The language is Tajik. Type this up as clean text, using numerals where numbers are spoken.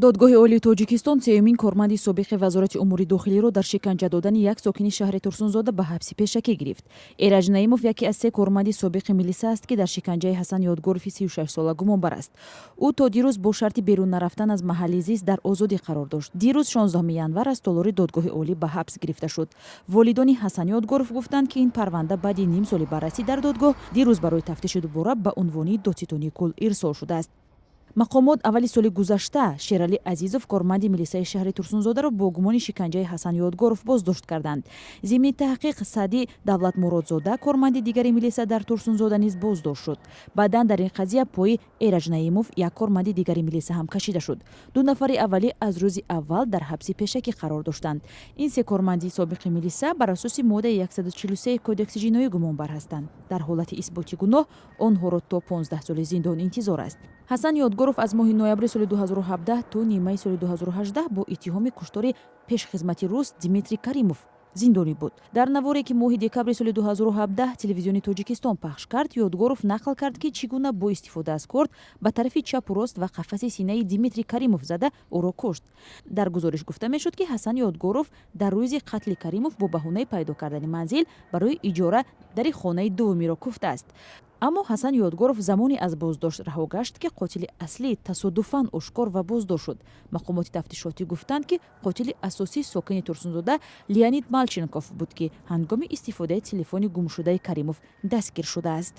додгоҳи олии тоҷикистон сеюмин корманди собиқи вазорати умури дохилиро дар шиканҷа додани як сокини шаҳри Турсунзода ба ҳабси пешакӣ гирифт. Эраҷ Наимов яке аз се корманди собиқи милиса аст ки дар шиканҷаи Ҳасан Ёдгорови 36 сола гумонбар аст. ӯ то дирӯз бо шарти берун нарафтан аз маҳалли зист дар озодӣ қарор дошт. дирӯз 16 январ аз толори додгоҳи олӣ ба ҳабс гирифта шуд. волидони Ҳасан Ёдгоров гуфтанд ки ин парванда баъди ним соли баррасӣ дар додгоҳ дирӯз барои тафтиши дубора ба унвони додситони кул ирсол шудааст. мақомот аввали соли гузашта Шерали Азизов корманди милисаи шаҳри Турсунзодаро бо гумони шиканҷаи Ҳасан Ёдгоров боздошт карданд. зимни таҳқиқ Саъди Давлатмуродзода корманди дигари милиса дар Турсунзода низ боздошт шуд. баъдан дар ин қазия пои Эраҷ Наимов як корманди дигари милиса ҳам кашида шуд. ду нафари аввалӣ аз рӯзи аввал дар ҳабси пешакӣ қарор доштанд. ин се корманди собиқи милиса бар асоси моддаи 143 кодекси ҷиноӣ гумонбар ҳастанд. дар ҳолати исботи гуноҳ онҳоро то 15 соли зиндон интизор аст. Ҳасан Ёдгоров аз моҳи ноябри соли 2017 то нимаи соли 2018 бо иттиҳоми куштори пешхизмати рус Дмитрий Каримов зиндонӣ буд. дар наворе ки моҳи декабри соли 2017 телевизиони Тоҷикистон пахш кард, Ёдгоров нақл кард ки чӣ гуна бо истифода аз корд ба тарафи чапу рост ва қафаси синаи Дмитрий Каримов зада ӯро кушт. дар гузориш гуфта мешуд ки Ҳасан Ёдгоров дар рӯзи қатли Каримов бо баҳонаи пайдо кардани манзил барои иҷора дари хонаи дуввумиро куфтааст. аммо Ҳасан Ёдгоров замоне аз боздошт раҳо гашт ки қотили аслӣ тасодуфан ошкор ва боздошт шуд. мақомоти тафтишотӣ гуфтанд ки қотили асосии сокини Турсунзода Леонид Малченков буд ки ҳангоми истифодаи телефони гумшудаи Каримов дастгир шудааст.